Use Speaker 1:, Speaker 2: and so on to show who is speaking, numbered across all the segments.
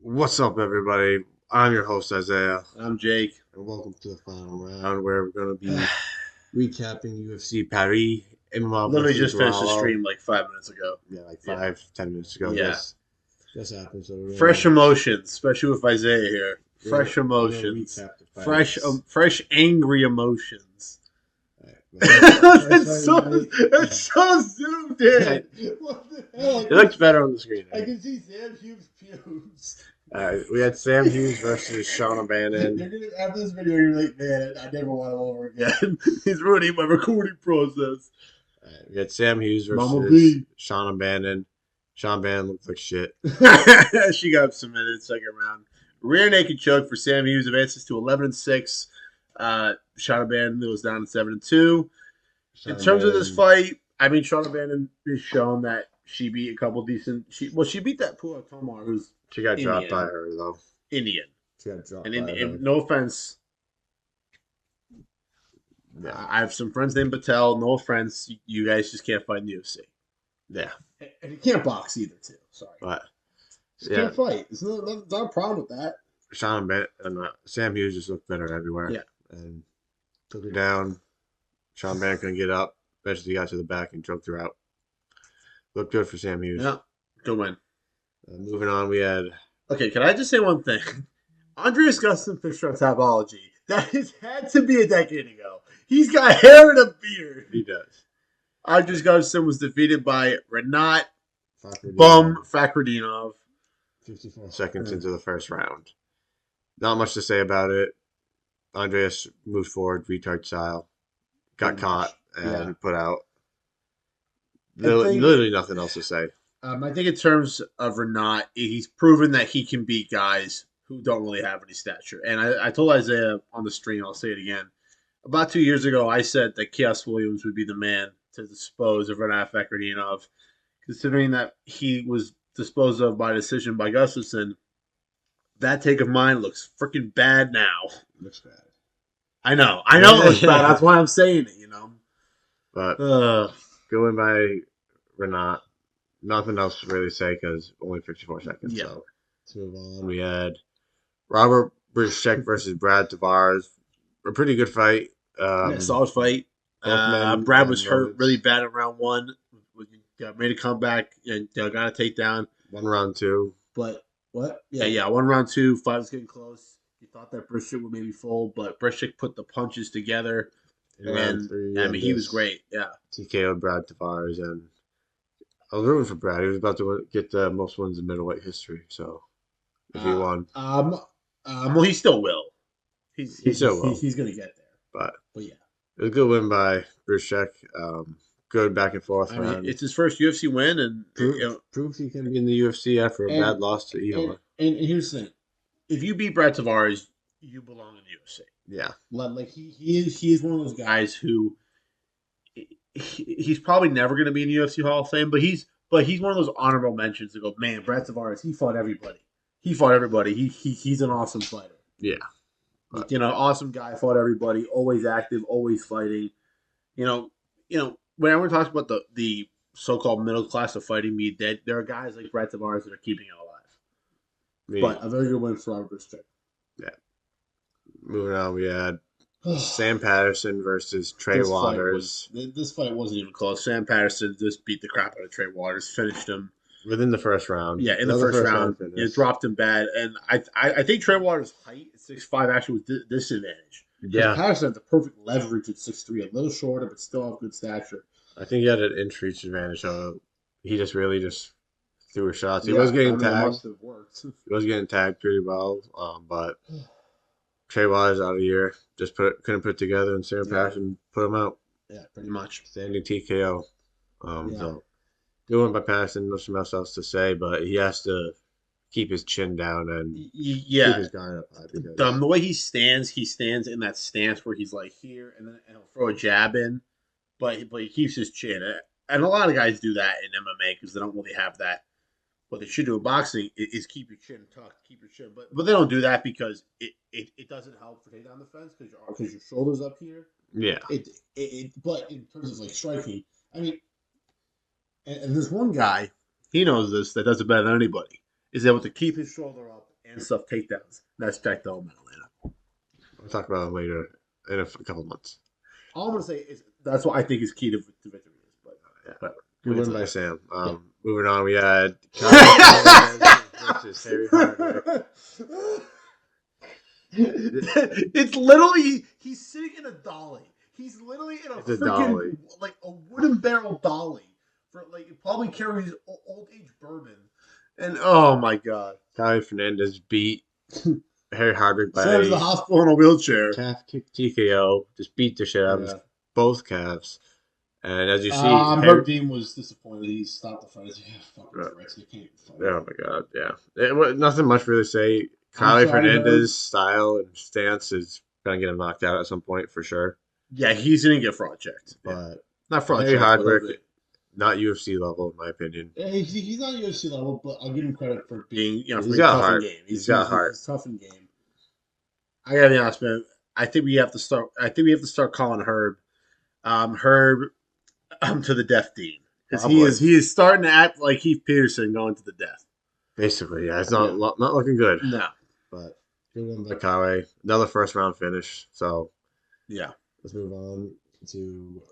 Speaker 1: What's up, everybody? I'm your host, Isaiah,
Speaker 2: I'm Jake.
Speaker 1: and welcome to the final round where we're going to be recapping UFC Paris, Imavov
Speaker 2: Literally
Speaker 1: versus
Speaker 2: just finished the
Speaker 1: Duralo.
Speaker 2: stream like 5 minutes ago.
Speaker 1: Yeah, like
Speaker 2: Yeah.
Speaker 1: 5, 10 minutes ago.
Speaker 2: Yeah.
Speaker 1: Just happened. So
Speaker 2: Fresh emotions, especially with Isaiah here. Fresh
Speaker 1: we're gonna
Speaker 2: emotions.
Speaker 1: recap the
Speaker 2: Fresh,
Speaker 1: fights.
Speaker 2: fresh angry emotions.
Speaker 1: All right,
Speaker 2: It's so zoomed in.
Speaker 1: What the hell? It looks better on the screen.
Speaker 2: I can see Sam Hughes' pubes.
Speaker 1: We had Sam Hughes versus Sean O'Bannon.
Speaker 2: After this video, you're like, man, I never want him over again. He's ruining my recording process.
Speaker 1: We had Sam Hughes
Speaker 2: Mama
Speaker 1: versus
Speaker 2: B.
Speaker 1: Sean O'Bannon. Sean O'Bannon looked like shit.
Speaker 2: She got submitted second round. Rear naked choke for Sam Hughes advances to 11-6. Sean O'Bannon was down to 7-2. In terms of this fight, I mean, Sean O'Bannon has shown that she beat a couple decent. She beat that Pua Tomar, who's
Speaker 1: She got
Speaker 2: Indian.
Speaker 1: dropped by her, though.
Speaker 2: Indian.
Speaker 1: She got dropped
Speaker 2: And
Speaker 1: by her.
Speaker 2: no offense,
Speaker 1: Yeah.
Speaker 2: I have some friends named Patel. No offense, you guys just can't fight in the UFC.
Speaker 1: Yeah.
Speaker 2: And you can't box either, too. Sorry.
Speaker 1: But
Speaker 2: Just can't fight. There's not a problem with that.
Speaker 1: Sean O'Bannon and Sam Hughes just looked better everywhere.
Speaker 2: Yeah.
Speaker 1: And took her down. Sean O'Bannon couldn't get up. Eventually got to the back and choked her out. Looked good for Sam Hughes.
Speaker 2: Yeah. Good win.
Speaker 1: Moving on, we had.
Speaker 2: Okay, can I just say one thing? Andreas Gustin Fischer Tapology. That has had to be a decade ago. He's got hair and a beard.
Speaker 1: He does.
Speaker 2: Andreas Gustin was defeated by Renat Fakhretdinov.
Speaker 1: 54 seconds into the first round. Not much to say about it. Andreas moved forward, retard style. Got caught and put out. Literally nothing else to say.
Speaker 2: I think in terms of Renat, he's proven that he can beat guys who don't really have any stature. And I told Isaiah on the stream, I'll say it again. About 2 years ago, I said that Chaos Williams would be the man to dispose of Renat Fakhretdinov, considering that he was disposed of by decision by Gustafsson. That take of mine looks freaking bad now.
Speaker 1: Looks bad.
Speaker 2: I know it looks bad. That's why I'm saying it,
Speaker 1: But going by Renat, nothing else to really say because only 54 seconds.
Speaker 2: Yeah.
Speaker 1: So let's move on. We had Robert Brishek versus Brad Tavares. A pretty good fight.
Speaker 2: Solid fight. Brad was hurt really bad in round one. Made a comeback and got a takedown.
Speaker 1: One round two.
Speaker 2: But what? Yeah. 1 round 2. Fight was getting close. You thought that Brishek would maybe fold, but Brishek put the punches together. And I mean, he was great. Yeah.
Speaker 1: TKO'd Brad Tavares, and I was rooting for Brad. He was about to get the most wins in middleweight history. So if he won,
Speaker 2: well, he still will. He still will. He's gonna get there. But yeah,
Speaker 1: it was a good win by Brishek. Good back and forth.
Speaker 2: I mean, it's his first UFC win, and
Speaker 1: proves he can be in the UFC after a bad loss to Igor.
Speaker 2: And here's the thing: if you beat Brad Tavares, you belong in the UFC.
Speaker 1: Yeah,
Speaker 2: like he is one of those guys who he's probably never going to be in the UFC Hall of Fame, but he's one of those honorable mentions to go, man, Brad Tavares, he fought everybody. He's an awesome fighter.
Speaker 1: Yeah,
Speaker 2: awesome guy, fought everybody, always active, always fighting. When everyone talks about the so-called middle class of fighting being dead, there are guys like Brad Tavares that are keeping it alive. But a very good win for Robert Brishek.
Speaker 1: Yeah. Moving on, we had Sam Patterson versus Trey Waters.
Speaker 2: This fight wasn't even close. Sam Patterson just beat the crap out of Trey Waters, finished him
Speaker 1: within the first round.
Speaker 2: Yeah, in the first round, it dropped him bad. And I think Trey Waters' height at 6'5" actually was disadvantage.
Speaker 1: Yeah,
Speaker 2: Patterson had the perfect leverage at 6'3", a little shorter, but still have good stature.
Speaker 1: I think he had an inch reach advantage, so he just really threw his shots. He was getting tagged. It must have worked. He was getting tagged pretty well, but Trey Waters out of here just couldn't put it together, and Sam Patterson put him out.
Speaker 2: Yeah, pretty much.
Speaker 1: Standing TKO. So good one by Patterson. Nothing else to say, but he has to keep his chin down and keep his guard up high.
Speaker 2: The way he stands in that stance where he's like here, and then he'll throw a jab in, but he keeps his chin. And a lot of guys do that in MMA because they don't really have that. What they should do in boxing is keep your chin tucked, keep your chin. But they don't do that because it doesn't help for takedown defense because your shoulders up here.
Speaker 1: Yeah.
Speaker 2: But in terms of like striking, I mean, and there's one guy, he knows this, that does it better than anybody, is able to keep his shoulder up and stuff takedowns. That's Jack Dillon in Atlanta.
Speaker 1: We'll talk about him later in a couple months.
Speaker 2: All I'm gonna say is that's what I think is key to victory is. But
Speaker 1: good win by Sam. Moving on, we had versus Harry Hardwick.
Speaker 2: It's literally he's sitting in a dolly. He's literally in a freaking like a wooden barrel dolly for like it probably carries old age bourbon. And oh my god,
Speaker 1: Kyle Fernandez beat Harry Hardwick by
Speaker 2: sent to the hospital in a wheelchair.
Speaker 1: Calf kick TKO, just beat the shit out of both calves. And as you see,
Speaker 2: Herb Dean was disappointed. He stopped the fight. He can't fight.
Speaker 1: Oh my god, yeah. Nothing much really to say. Kyle Fernandez's style and stance is gonna get him knocked out at some point for sure.
Speaker 2: Yeah, he's gonna get fraud checked,
Speaker 1: but
Speaker 2: not fraud
Speaker 1: checked. Hardwick, not UFC level in my opinion.
Speaker 2: Yeah, he's not UFC level, but I'll give him credit for being
Speaker 1: he's got heart. He's got heart.
Speaker 2: He's tough in game. I gotta be honest, man. I think we have to start calling Herb to the death dean because he is starting to act like Heath Peterson going to the death.
Speaker 1: Basically, yeah, it's not looking good.
Speaker 2: No,
Speaker 1: but good one by Kawe. Another first round finish. So
Speaker 2: yeah,
Speaker 1: let's move on to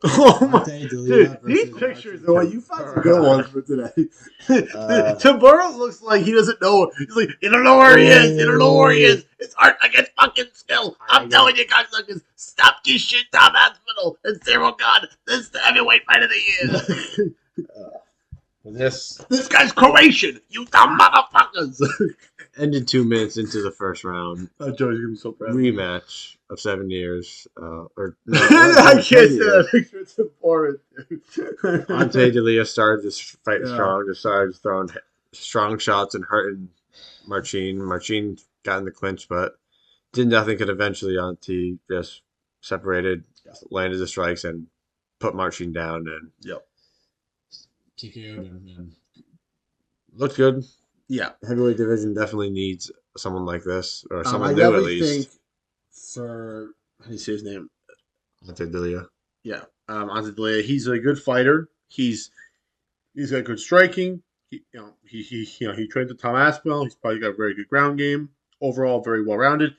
Speaker 2: dude, these pictures are you found some good ones for today. Tabura looks like he doesn't know. He's like, you don't know where he is. You don't know where he is. It's art against fucking skill. I'm telling you guys, stop this shit, Tom Hospital and Zero God. This is the heavyweight fight of the year.
Speaker 1: This
Speaker 2: guy's Croatian. You dumb motherfuckers.
Speaker 1: Ended 2 minutes into the first round.
Speaker 2: Oh, Joey's gonna be so proud.
Speaker 1: Rematch of 7 years.
Speaker 2: I can't say that picture. It's important.
Speaker 1: Ante D'Elia started this fight strong. Just started throwing strong shots and hurting Marcin. Marcin got in the clinch, but did nothing. Could eventually Ante just separated, landed the strikes, and put Marcin down. And TKO'd him. And looked good.
Speaker 2: Yeah,
Speaker 1: heavyweight division definitely needs someone like this or someone new at least.
Speaker 2: Think for how do you say his name?
Speaker 1: Ante D'Elia.
Speaker 2: Yeah, Ante D'Elia. He's a good fighter. He's got good striking. He trained with Tom Aspinall. He's probably got a very good ground game. Overall, very well rounded.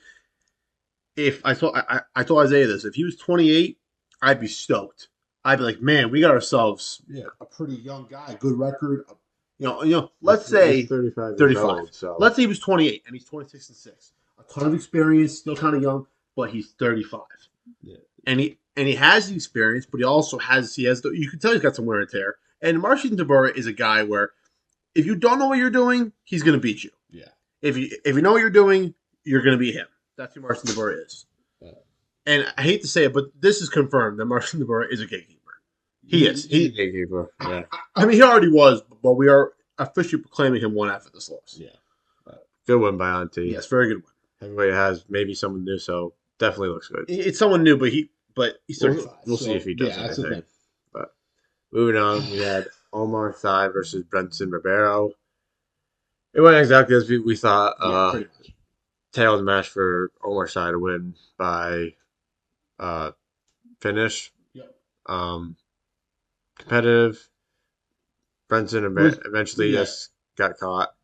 Speaker 2: If I told Isaiah this, if he was 28, I'd be stoked. I'd be like, man, we got ourselves a pretty young guy, good record. Let's say 35.
Speaker 1: Old, so.
Speaker 2: Let's say he was 28 and he's 26-6. A ton of experience, still kind of young, but he's 35.
Speaker 1: Yeah.
Speaker 2: And he has the experience, but he also has you can tell he's got some wear and tear. And Marcin Tybura is a guy where if you don't know what you're doing, he's going to beat you.
Speaker 1: Yeah.
Speaker 2: If you know what you're doing, you're going to beat him. That's who Marcin Tybura is. Yeah. And I hate to say it, but this is confirmed that Marcin Tybura is a gatekeeper. He is.
Speaker 1: He's a gatekeeper. Yeah.
Speaker 2: I mean, he already was, but we are officially proclaiming him one after this loss.
Speaker 1: Yeah. Good one by Ante.
Speaker 2: Yes, very good one.
Speaker 1: Heavyweight has maybe someone new, so definitely looks good.
Speaker 2: It's someone new, but he's 35.
Speaker 1: We'll see if he does anything. But moving on, we had Omar Sy versus Brenton Ribeiro. It went exactly as we thought.
Speaker 2: Pretty much.
Speaker 1: Tailed match for Omar Sy to win by finish.
Speaker 2: Yep.
Speaker 1: Competitive. Brenton eventually just got caught.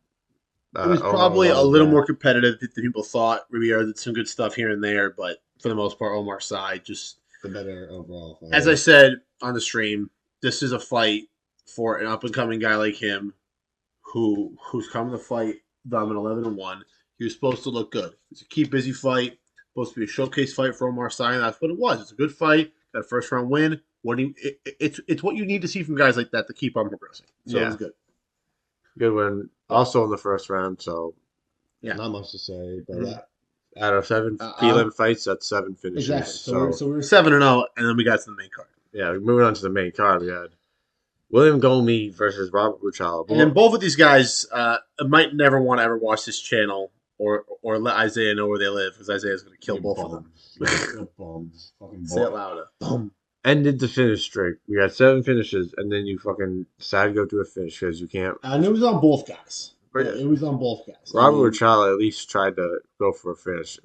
Speaker 2: It was probably a little more competitive than people thought. Ribeiro did some good stuff here and there, but for the most part, Omar Sy just
Speaker 1: the better overall fighter.
Speaker 2: As I said on the stream, this is a fight for an up and coming guy like him, who's coming to fight Diamond 11-1. He was supposed to look good. It's a keep busy fight. Supposed to be a showcase fight for Omar Sy, and that's what it was. It's a good fight. Got a first round win. It's what you need to see from guys like that to keep on progressing. So it was good.
Speaker 1: Good win. Also in the first round, so not much to say. But out of 7 prelim fights, that's 7 finishes.
Speaker 2: Exactly. So we were 7-0, and then we got to the main card.
Speaker 1: Yeah, moving on to the main card, we had William Gomi versus Robert Buchala.
Speaker 2: And both of these guys might never want to ever watch this channel or let Isaiah know where they live because Isaiah's going to kill both of them. Say it louder. Boom.
Speaker 1: Ended the finish streak. We had 7 finishes, and then you fucking decided to go to a finish because you can't.
Speaker 2: And it was on both guys. It was on both guys.
Speaker 1: Robert Buchala at least tried to go for a finish.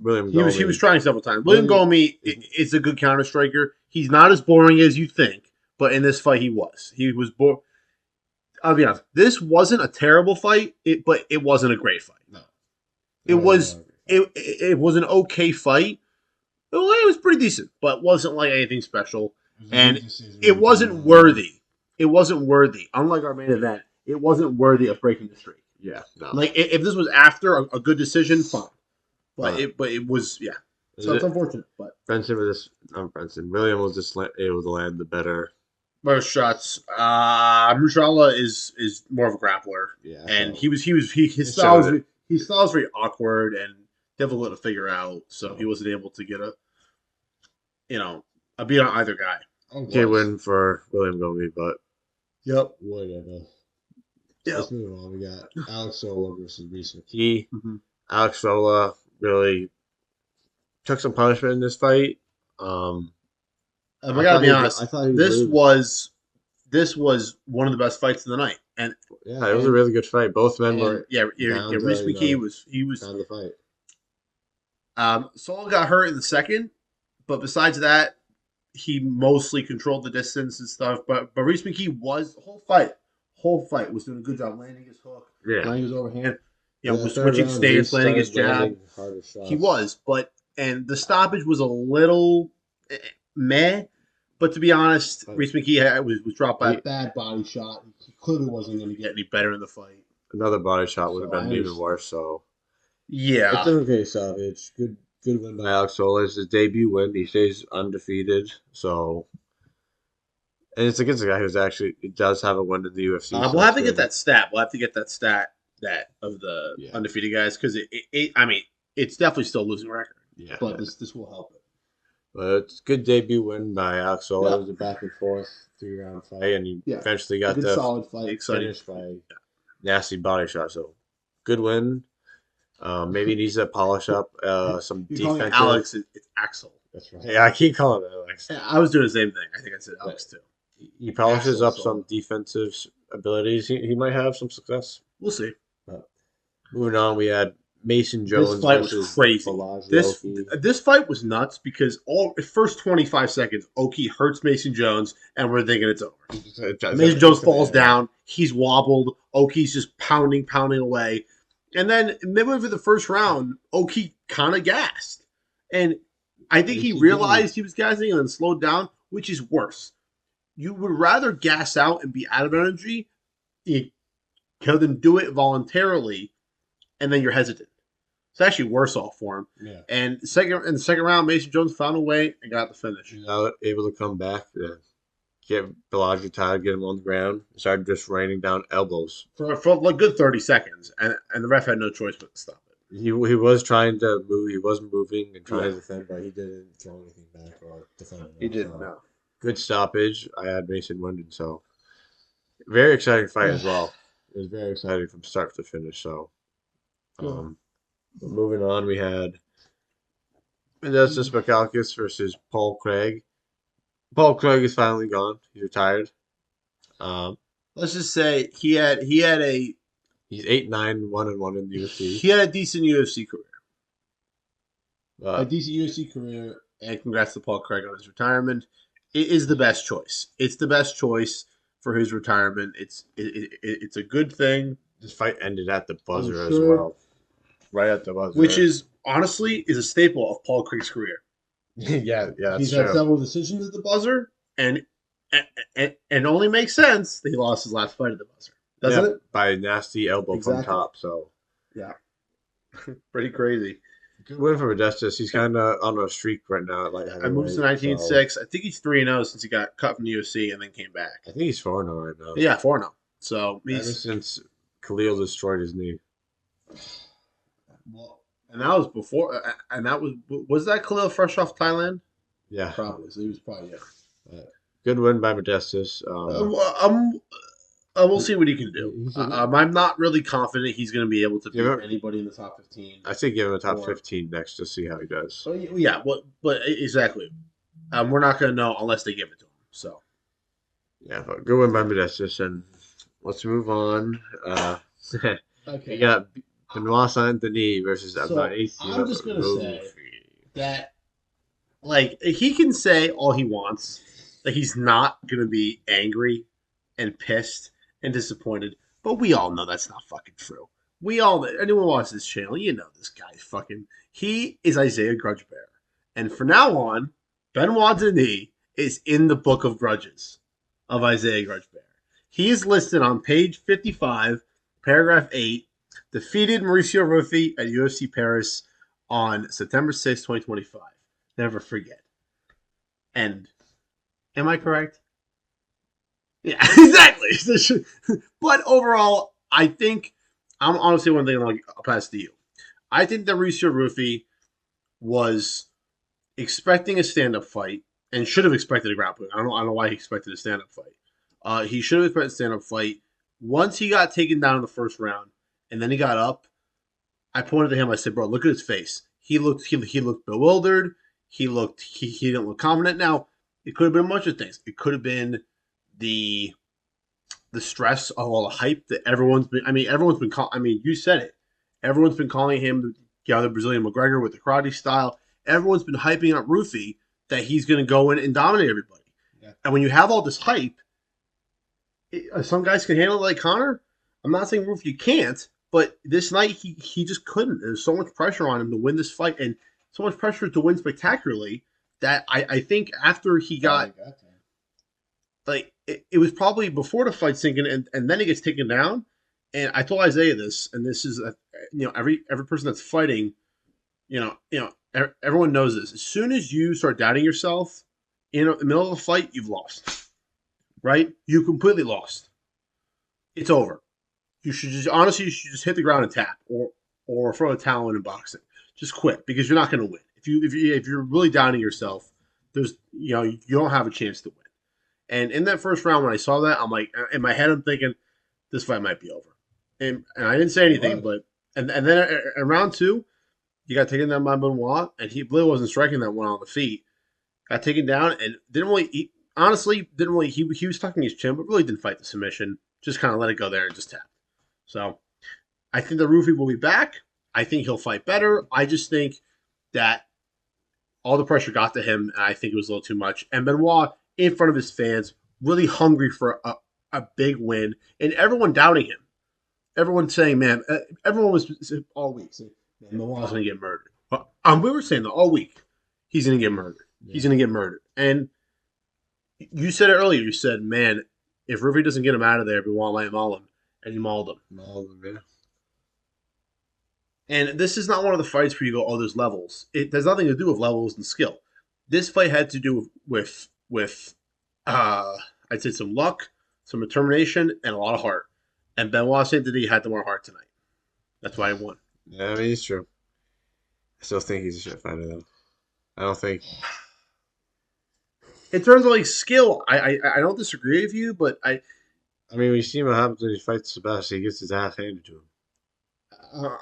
Speaker 2: He was trying several times. William Gomi is a good counter striker. He's not as boring as you think, but in this fight he was. He was boring. I'll be honest. This wasn't a terrible fight, but it wasn't a great fight.
Speaker 1: No.
Speaker 2: It was it was an okay fight. It was pretty decent, but wasn't like anything special, and it wasn't worthy. It wasn't worthy. Unlike our main event, it wasn't worthy of breaking the streak.
Speaker 1: Yeah, no.
Speaker 2: Like if this was after a good decision, fine. But it was So it's unfortunate, but
Speaker 1: William was just able to land the better
Speaker 2: shots. Mushala is more of a grappler.
Speaker 1: Yeah,
Speaker 2: and his style was very awkward and difficult to figure out. So he wasn't able to get a beat on either guy.
Speaker 1: Okay, win for William Gomi, but
Speaker 3: whatever.
Speaker 2: Yep.
Speaker 3: Let's move on. We got Alex Sola versus Reese
Speaker 1: McKee. Alex Sola really took some punishment in this fight.
Speaker 2: I gotta be honest. This was one of the best fights of the night, and
Speaker 1: it was a really good fight. Both men were
Speaker 2: Reese McKee was
Speaker 3: down the fight.
Speaker 2: Sola got hurt in the second, but besides that, he mostly controlled the distance and stuff. But Reese McKee was the whole fight was doing a good job landing his hook, landing his overhand, was switching stance, landing his jab. He was, and the stoppage was a little meh. But to be honest, Reese McKee was dropped by a bad body shot. He clearly wasn't going to get any better in the fight.
Speaker 1: Another body shot would have been even worse. So
Speaker 3: it's an okay stoppage. Good win by
Speaker 1: Alex Sola. It's his debut win. He stays undefeated. So, and it's against a guy who's actually does have a win in the UFC.
Speaker 2: We'll have to get that stat. We'll have to get that stat of the undefeated guys because it's definitely still a losing record.
Speaker 3: Yeah,
Speaker 2: but this will help it.
Speaker 1: But it's a good debut win by Alex Sola.
Speaker 3: Yeah. It was a back and forth 3-round fight, and he
Speaker 1: eventually got the
Speaker 2: solid fight
Speaker 1: finished by nasty body shot. So good win. Maybe he needs to polish up some defense.
Speaker 2: Alex, it's Axel.
Speaker 1: That's right. Yeah, I keep calling it Alex.
Speaker 2: I was doing the same thing. I think I said Alex too.
Speaker 1: He polishes up some defensive abilities. He might have some success.
Speaker 2: We'll see.
Speaker 1: But moving on, we had Mason Jones.
Speaker 2: This fight was crazy. This fight was nuts because first 25 seconds, Oki hurts Mason Jones, and we're thinking it's over. Mason Jones falls down. He's wobbled. Oki's just pounding away. And then midway through the first round, Oki kind of gassed. And I think he realized he was gassing and then slowed down, which is worse. You would rather gas out and be out of energy than do it voluntarily, and then you're hesitant. It's actually worse off for him.
Speaker 3: Yeah.
Speaker 2: And in the second round, Mason Jones found a way and got the finish.
Speaker 1: He was able to come back, get Bellagio tired, get him on the ground, started just raining down elbows
Speaker 2: for a good 30 seconds, and the ref had no choice but to stop it.
Speaker 1: He was trying to move. He was moving and trying to defend,
Speaker 3: but he didn't throw anything back or defend.
Speaker 2: He didn't. No.
Speaker 1: Good stoppage. I had Mason winning, so very exciting fight as well. It was very exciting from start to finish. So, moving on, we had Justice Makalkis versus Paul Craig. Paul Craig is finally gone. He's retired.
Speaker 2: Let's just say he had a.
Speaker 1: He's 8-9, 1-1 in the UFC.
Speaker 2: He had a decent UFC career.
Speaker 3: A decent UFC career,
Speaker 2: and congrats to Paul Craig on his retirement. It is the best choice. It's the best choice for his retirement. It's a good thing.
Speaker 1: This fight ended at the buzzer as well. Right at the buzzer.
Speaker 2: Which is, honestly, is a staple of Paul Craig's career.
Speaker 1: yeah, that's
Speaker 2: He's
Speaker 1: true.
Speaker 2: had several decisions at the buzzer, and only makes sense that he lost his last fight at the buzzer. Doesn't it?
Speaker 1: By a nasty elbow from top, so.
Speaker 2: Yeah. Pretty crazy.
Speaker 1: Good win for Modestus. He's kind of on a streak right now.
Speaker 2: I moved to 19-6. I think he's 3-0 since he got cut from the UFC and then came back.
Speaker 1: I think he's 4-0 right now.
Speaker 2: Yeah, 4-0. So
Speaker 1: ever since Khalil destroyed his knee.
Speaker 2: Well, and that was before. And that was that Khalil fresh off Thailand?
Speaker 1: Yeah,
Speaker 2: probably. So he was probably
Speaker 1: good win by Modestus.
Speaker 2: We'll see what he can do. I'm not really confident he's going to be able to beat anybody in the top 15.
Speaker 1: I think give him a top 15 next to see how he does.
Speaker 2: Yeah, but exactly. We're not going to know unless they give it to him. So,
Speaker 1: yeah, but good win by Modestus, and let's move on.
Speaker 2: Okay,
Speaker 1: we got Benoit Saint-Denis versus
Speaker 2: Abdulaziz. I'm just going to say that, he can say all he wants that he's not going to be angry and pissed and disappointed, but we all know that's not fucking true. we all know, anyone watches this channel, you know this guy fucking. He is Isaiah Grudgebear, and from now on, Benoit Denis is in the book of grudges of Isaiah Grudgebear. He is listed on page 55, paragraph 8. Defeated Mauricio Ruffy at UFC Paris on September 6, 2025. Never forget. And am I correct? Yeah, exactly. But overall, I think I'm honestly one thing I'll pass to you. I think that Mauricio Ruffy was expecting a stand-up fight and should have expected a grappling. I don't know why he expected a stand-up fight. He should have expected a stand-up fight. Once he got taken down in the first round and then he got up, I pointed to him. I said, "Bro, look at his face. He looked bewildered. He didn't look confident." Now, it could have been a bunch of things. It could have been the stress of all the hype that everyone's been. You said it. Everyone's been calling him the other Brazilian McGregor with the karate style. Everyone's been hyping up Ruffy that he's going to go in and dominate everybody. Yeah. And when you have all this hype, some guys can handle it like Conor. I'm not saying Ruffy can't, but this night he just couldn't. There's so much pressure on him to win this fight and so much pressure to win spectacularly that I think after he got it was probably before the fight sinking and then he gets taken down. And I told Isaiah this, and this is every person that's fighting, everyone knows this. As soon as you start doubting yourself in the middle of a fight, you've lost. Right? You completely lost. It's over. You should just hit the ground and tap, or throw a towel in boxing. Just quit because you're not going to win. If you're really doubting yourself, you don't have a chance to win. And in that first round, when I saw that, I'm like, in my head, I'm thinking, this fight might be over. And I didn't say anything, but and then in round 2, he got taken down by Benoit, and he really wasn't striking that one on the feet. Got taken down and didn't really. He was tucking his chin, but really didn't fight the submission. Just kind of let it go there and just tap. So I think that Ruffy will be back. I think he'll fight better. I just think that all the pressure got to him, and I think it was a little too much. And Benoit, in front of his fans, really hungry for a big win, and everyone doubting him. Everyone saying, man, everyone was all week saying, man, Benoit's going to get murdered. We were saying that all week, he's going to get murdered. Yeah. He's going to get murdered. And you said it earlier. You said, man, if Ruffy doesn't get him out of there, Benoit might maul him. And he mauled him.
Speaker 1: Yeah.
Speaker 2: And this is not one of the fights where you go, oh, there's levels. It has nothing to do with levels and skill. This fight had to do with I'd say some luck, some determination, and a lot of heart. And Benoit said that he had the more heart tonight. That's why he won.
Speaker 1: Yeah, I mean, it's true. I still think he's a shit fighter, though. I don't think.
Speaker 2: In terms of skill, I don't disagree with you, but I
Speaker 1: mean, we see what happens when he fights the best. He gets his ass handed to him.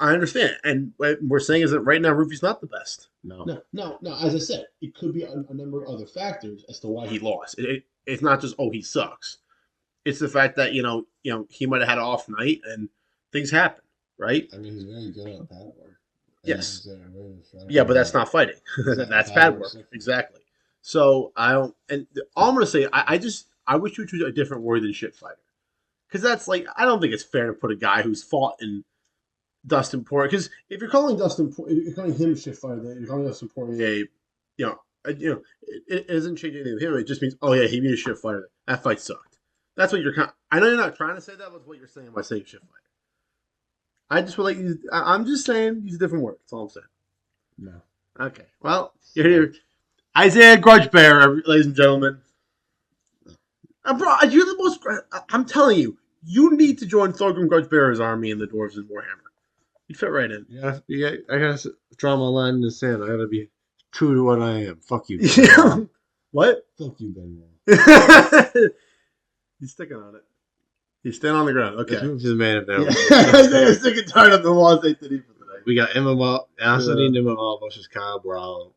Speaker 2: I understand, and what we're saying is that right now Ruffy's not the best.
Speaker 3: No. As I said, it could be a number of other factors as to why
Speaker 2: he lost. It's not just he sucks. It's the fact that he might have had an off night and things happen, right?
Speaker 3: I mean, he's very good at pad work.
Speaker 2: Yes. Yeah, but that's not fighting. That's pad work. Exactly. So I don't. And all I'm gonna say, I wish you would choose a different word than shit fighter, because that's I don't think it's fair to put a guy who's fought in Dustin Poirier. Because if you're calling him shit fighter, then you're calling Dustin Poirier, it doesn't change anything with him. It just means, oh yeah, he beat a shit fighter. That fight sucked. That's what you're I know you're not trying to say that, but that's what you're saying by saying shit fighter. I just would I'm just saying use a different word. That's all I'm saying.
Speaker 3: No.
Speaker 2: Okay. Well, you're here. Isaiah Grudgebear, ladies and gentlemen. Bro, you're the most. I'm telling you, you need to join Thorgrim Grudgebear's army in the Dwarves in Warhammer. You'd fit right in.
Speaker 1: Yeah. I gotta draw my line in the sand. I gotta be true to what I am. Fuck you.
Speaker 2: What?
Speaker 3: Fuck you, Ben.
Speaker 2: He's sticking on it. He's standing on the ground. Okay.
Speaker 1: Just made it down.
Speaker 2: I'm sick and tired of the loss they did for today.
Speaker 1: We got Imavov versus Kyle Brown.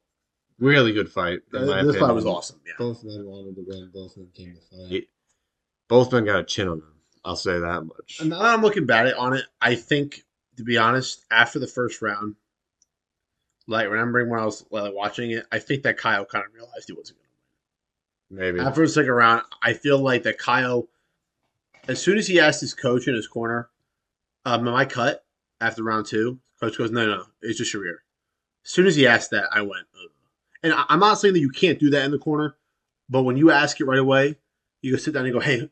Speaker 1: Really good fight.
Speaker 2: This fight was awesome. Yeah.
Speaker 3: Both men wanted to win. Both men came to fight.
Speaker 1: Both men got a chin on them. I'll say that much.
Speaker 2: And now that I'm looking back on it, I think, to be honest, after the first round, remembering when I was watching it, I think that Kyle kind of realized he wasn't going to win.
Speaker 1: Maybe.
Speaker 2: After the second round, I feel like that Kyle, as soon as he asked his coach in his corner, am I cut? after round 2. Coach goes, no, it's just your ear. As soon as he asked that, I went, ugh. And I'm not saying that you can't do that in the corner, but when you ask it right away, you go sit down and go, hey,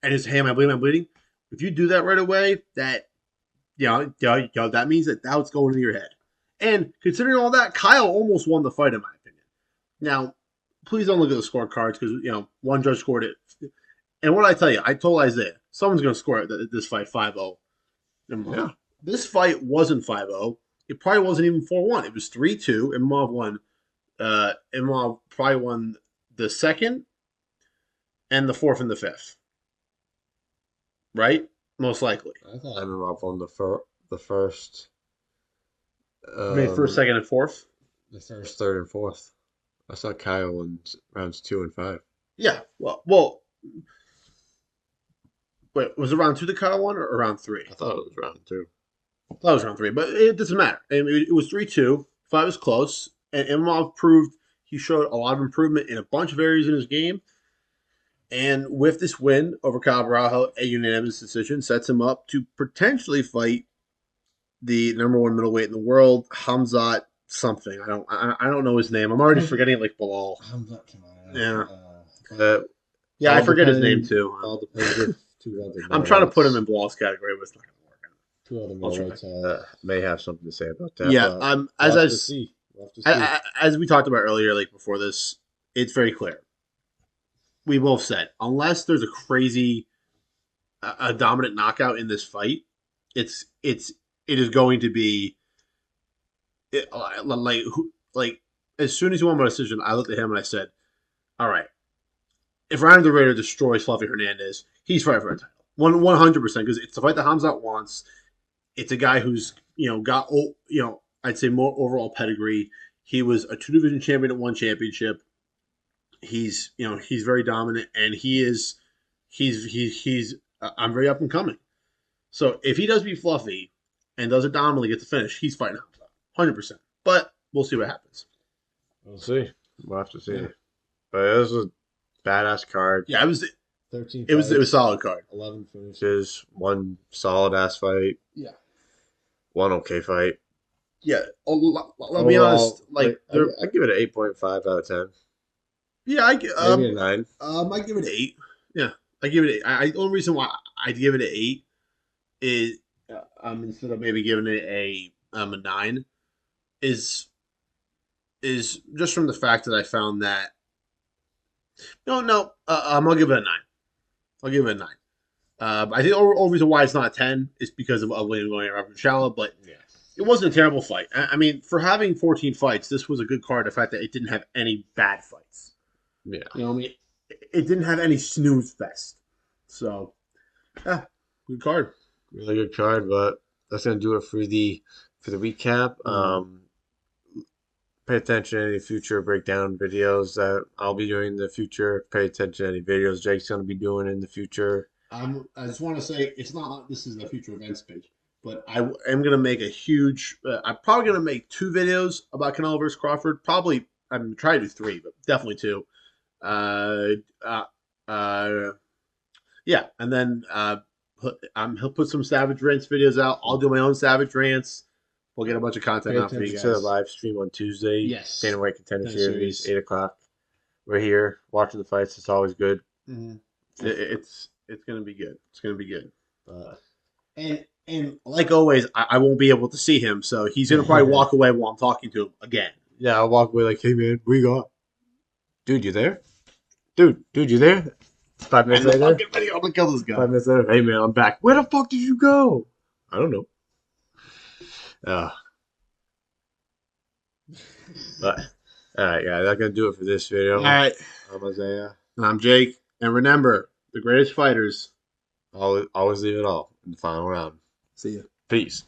Speaker 2: and it's, hey, am I bleeding? If you do that right away, that that means that that's going into your head. And considering all that, Kyle almost won the fight, in my opinion. Now, please don't look at the scorecards because one judge scored it. And what I tell you, I told Isaiah, someone's going to score this fight 5-0.
Speaker 1: Yeah.
Speaker 2: This fight wasn't 5-0. It probably wasn't even 4-1. It was 3-2. Imavov won. Imavov probably won the second and the 4th and the 5th. Right? Most likely.
Speaker 1: I thought Imavov won the first.
Speaker 2: First, second, and 4th?
Speaker 1: The first, 3rd, and 4th. I saw Kyle won rounds 2 and 5.
Speaker 2: Yeah. Well. Wait, was it round 2 that Kyle won or round 3?
Speaker 1: I thought it was round 2.
Speaker 2: I thought it was round 3, but it doesn't matter. I mean, it was 3-2. Fight was close, and Imavov proved he showed a lot of improvement in a bunch of areas in his game. And with this win over Kyle Barajo, a unanimous decision sets him up to potentially fight the #1 middleweight in the world, Hamzat something. I don't know his name. I'm already forgetting like Bilal.
Speaker 3: Hamzat Chimaev.
Speaker 2: Yeah. I forget his name too.
Speaker 3: All depends if two other
Speaker 2: I'm trying to put him in Bilal's category, but it's not going to work out.
Speaker 3: Two other middleweights
Speaker 1: may have something to say about that.
Speaker 2: Yeah,
Speaker 3: as
Speaker 2: as we talked about earlier, like before this, it's very clear. We both said, unless there's a crazy, a dominant knockout in this fight, it is going to be, like as soon as he won my decision, I looked at him and I said, all right, if Ryan the Raider destroys Fluffy Hernandez, he's fighting for a title, 100%, because it's the fight that Hamzat wants. It's a guy who's got I'd say more overall pedigree. He was a 2-division champion at 1 championship. He's very dominant, and he's I'm very up and coming. So if he does beat Fluffy and does it dominantly, get the finish, he's fighting Hamzat, 100%. But we'll see what happens.
Speaker 1: We'll see. We'll have to see. Yeah. But it was a badass card.
Speaker 2: Yeah, it was
Speaker 3: 13.
Speaker 2: It was a solid card.
Speaker 3: 11 finishes.
Speaker 1: There's one solid ass fight.
Speaker 3: Yeah.
Speaker 1: One okay fight.
Speaker 2: Yeah. I'll be honest. Like
Speaker 1: I give it an 8.5 out of 10.
Speaker 2: Yeah,
Speaker 1: maybe a 9.
Speaker 2: I give it an 8. Yeah, I give it an 8. The only reason why I give it an 8 is instead of maybe giving it a 9 is just from the fact that I found that I'll give it a 9. I'll give it a 9. I think the only reason why it's not a 10 is because of William going around Shala, but
Speaker 3: yeah.
Speaker 2: It wasn't a terrible fight. I mean, for having 14 fights, this was a good card. The fact that it didn't have any bad fights.
Speaker 1: Yeah.
Speaker 2: I mean, it didn't have any snooze fest. So, yeah, good card.
Speaker 1: Really good card, but that's gonna do it for the recap. Pay attention to any future breakdown videos that I'll be doing in the future. Pay attention to any videos Jake's gonna be doing in the future.
Speaker 3: I just want to say it's not like this is the future events page, but
Speaker 2: I am gonna make a huge. I'm probably gonna make 2 videos about Canelo versus Crawford. Probably I'm gonna try to do 3, but definitely 2. Yeah, and then he'll put some Savage Rants videos out. I'll do my own Savage Rants. We'll get a bunch of content out for you guys.
Speaker 1: To the live stream on Tuesday.
Speaker 3: Yes.
Speaker 1: Dana White Contender Series, 8 o'clock. We're here watching the fights. It's always good.
Speaker 2: Mm-hmm. It's gonna be good. It's gonna be good.
Speaker 3: And
Speaker 2: like always, I won't be able to see him, so he's gonna probably walk away while I'm talking to him again.
Speaker 1: Yeah, I'll walk away like, hey man, what you got? Dude, you there? Dude, you there? 5 minutes later.
Speaker 2: I'm gonna kill this guy.
Speaker 1: 5 minutes later, hey man, I'm back. Where the fuck did you go? I don't know. But all right, guys, that's gonna do it for this video.
Speaker 2: All right,
Speaker 1: I'm Isaiah.
Speaker 2: and I'm Jake. And remember, the greatest fighters
Speaker 1: Always leave it all in the final round.
Speaker 2: See ya.
Speaker 1: Peace.